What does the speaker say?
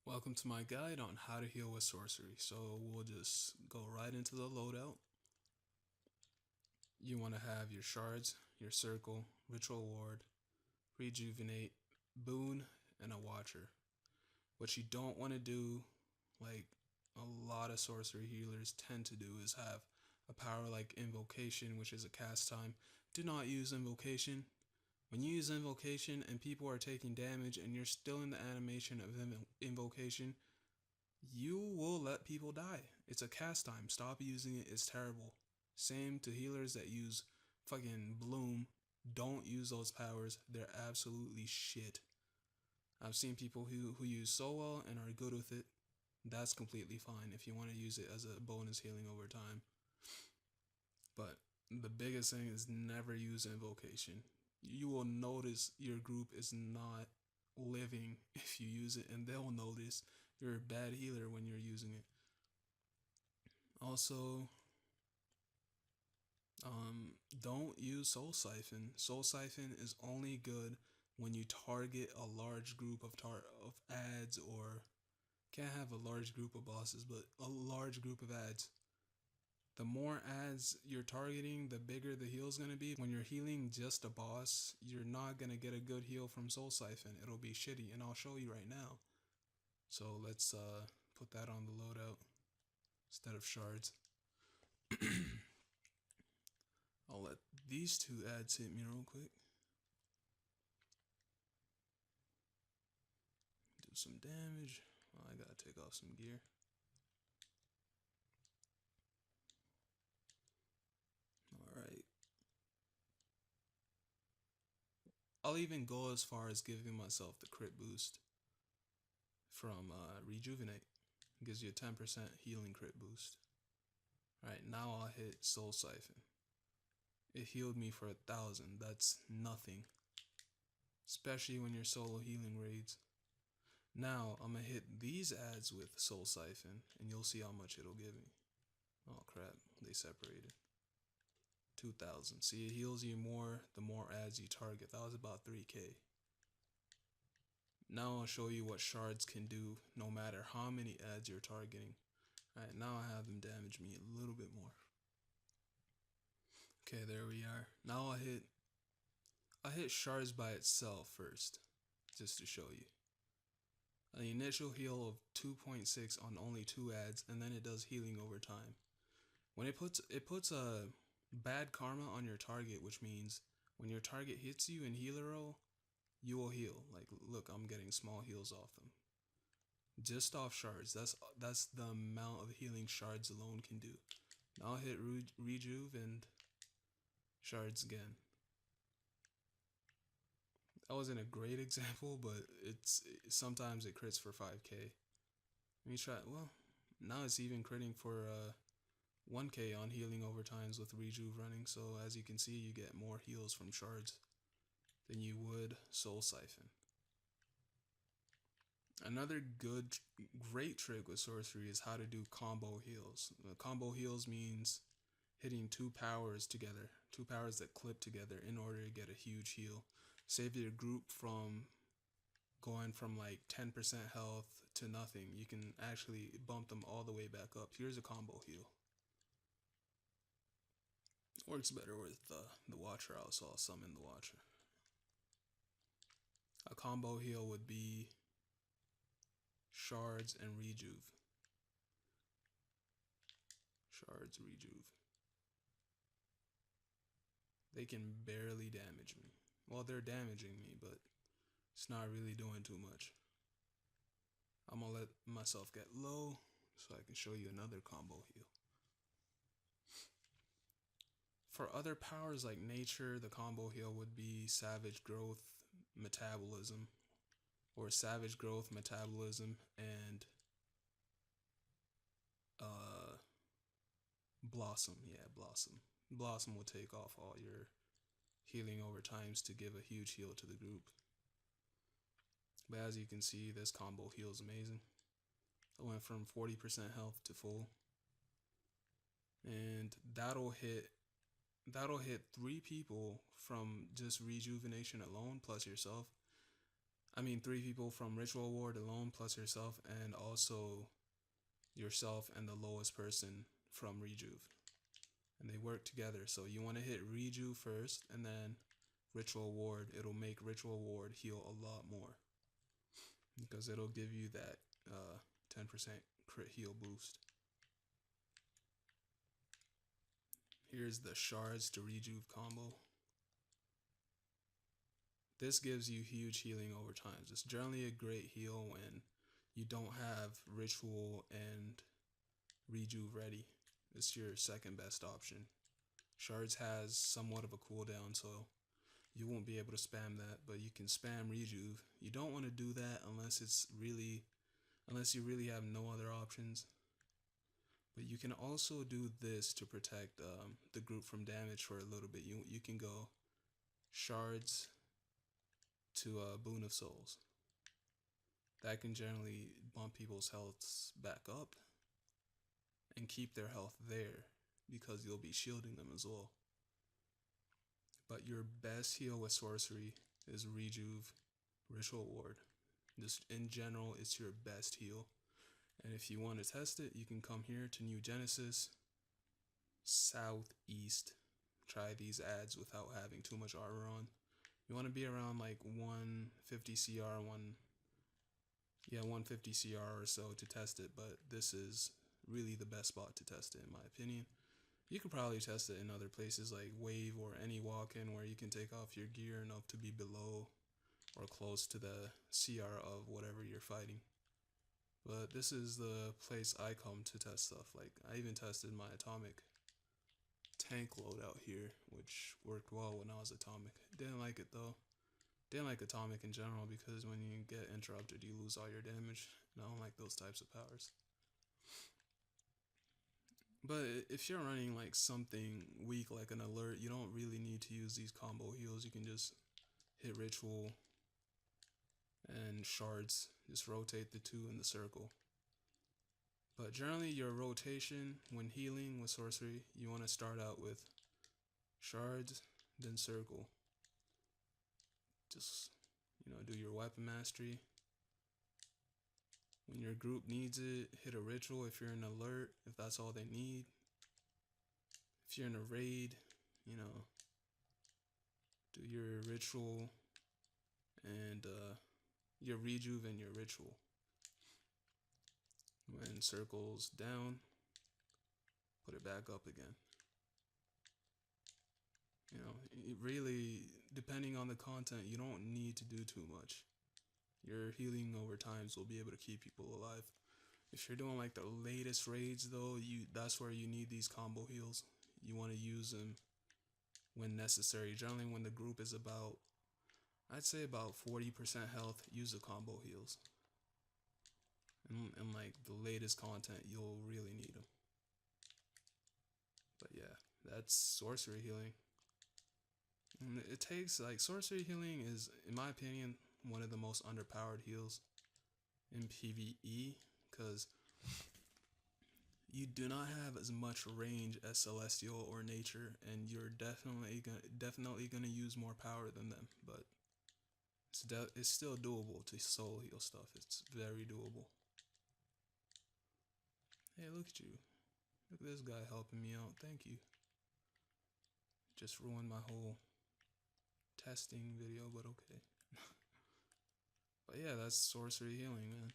Welcome to my guide on how to heal with sorcery. So we'll just go right into the loadout. You want to have your shards, your circle, ritual ward, rejuvenate, boon, and a watcher. What you don't want to do, like a lot of sorcery healers tend to do, is have a power like invocation, which is a cast time. Do not use invocation. When you use invocation and people are taking damage and you're still in the animation of invocation, you will let people die. It's a cast time. Stop using it. It's terrible. Same to healers that use fucking bloom. Don't use those powers. They're absolutely shit. I've seen people who use solo and are good with it. That's completely fine if you want to use it as a bonus healing over time. But the biggest thing is never use invocation. You will notice your group is not living if you use it, and they'll notice you're a bad healer when you're using it. Also, don't use Soul Siphon. Soul Siphon is only good when you target a large group of ads, or can't have a large group of bosses, but a large group of ads. The more ads you're targeting, the bigger the heal's gonna be. When you're healing just a boss, you're not gonna get a good heal from Soul Siphon. It'll be shitty, and I'll show you right now. So let's put that on the loadout instead of shards. I'll let these two ads hit me real quick. Do some damage. Oh, I gotta take off some gear. Alright. I'll even go as far as giving myself the crit boost from Rejuvenate. It gives you a 10% healing crit boost. Alright, now I'll hit Soul Siphon. It healed me for 1,000. That's nothing. Especially when you're solo healing raids. Now I'm gonna hit these ads with Soul Siphon and you'll see how much it'll give me. Oh crap, they separated. 2,000. See, it heals you more the more ads you target. That was about 3k. Now I'll show you what shards can do no matter how many ads you're targeting. Alright, now I have them damage me a little bit more. Okay, there we are. Now I'll hit shards by itself first, just to show you. An initial heal of 2.6 on only 2 ads, and then it does healing over time. When it puts a bad karma on your target, which means when your target hits you in healer roll, you will heal. Like, look, I'm getting small heals off them. Just off shards. That's the amount of healing shards alone can do. Now I'll hit rejuve and shards again. That wasn't a great example, but sometimes it crits for 5k. Let me try. Well, now it's even critting for 1k on healing overtimes with rejuve running. So as you can see, you get more heals from shards than you would Soul Siphon. Another great trick with sorcery is how to do combo heals. Combo heals means hitting two powers together, two powers that clip together in order to get a huge heal. Save your group from going from like 10% health to nothing. You can actually bump them all the way back up. Here's a combo heal. Works better with the Watcher. I also summon the Watcher. A combo heal would be shards and rejuve. Shards, rejuve. They can barely damage me. Well, they're damaging me, but it's not really doing too much. I'm gonna let myself get low so I can show you another combo heal. For other powers like nature, the combo heal would be savage growth, metabolism, or savage growth, metabolism, and blossom. Yeah, blossom. Blossom will take off all your healing over times to give a huge heal to the group. But as you can see, this combo heal is amazing. I went from 40% health to full. And that'll hit 3 people from just rejuvenation alone, plus yourself. I mean, 3 people from Ritual Ward alone, plus yourself, and also yourself and the lowest person from Rejuve. And they work together. So you want to hit Rejuve first, and then Ritual Ward. It'll make Ritual Ward heal a lot more, because it'll give you that 10% crit heal boost. Here's the Shards to Rejuve combo. This gives you huge healing over time. It's generally a great heal when you don't have Ritual and Rejuve ready. It's your second best option. Shards has somewhat of a cooldown, so you won't be able to spam that, but you can spam Rejuve. You don't want to do that unless you really have no other options. But you can also do this to protect the group from damage for a little bit. You can go Shards to Boon of Souls. That can generally bump people's health back up and keep their health there, because you'll be shielding them as well. But your best heal with sorcery is Rejuve, Ritual Ward. Just in general, it's your best heal. And if you want to test it, you can come here to New Genesis, Southeast. Try these ads without having too much armor on. You want to be around like 150 CR, 150 CR or so to test it, but this is really the best spot to test it in my opinion. You could probably test it in other places like Wave or any walk-in where you can take off your gear enough to be below or close to the CR of whatever you're fighting. But this is the place I come to test stuff. Like, I even tested my atomic tank loadout here, which worked well when I was atomic. Didn't like it though. Didn't like atomic in general because when you get interrupted, you lose all your damage. And I don't like those types of powers. But if you're running like something weak like an alert, you don't really need to use these combo heals. You can just hit Ritual and Shards. Just rotate the two in the circle. But generally your rotation when healing with sorcery, you want to start out with Shards, then circle. Just, do your weapon mastery. When your group needs it, hit a Ritual if you're in alert, if that's all they need. If you're in a raid, do your Ritual and your Rejuve and your Ritual. When circle's down, put it back up again. Really, depending on the content, you don't need to do too much. Your healing over times will be able to keep people alive. If you're doing like the latest raids though, that's where you need these combo heals. You want to use them when necessary. Generally when the group is about, I'd say about 40% health, use the combo heals. And like the latest content, you'll really need them. But yeah, that's sorcery healing. And it takes, like, sorcery healing is, in my opinion, one of the most underpowered heals in PvE, because you do not have as much range as Celestial or Nature, and you're definitely gonna use more power than them. But it's still doable to soul heal stuff. It's very doable. Hey, look at you. Look at this guy helping me out. Thank you. Just ruined my whole testing video, but okay. But yeah, that's sorcery healing, man.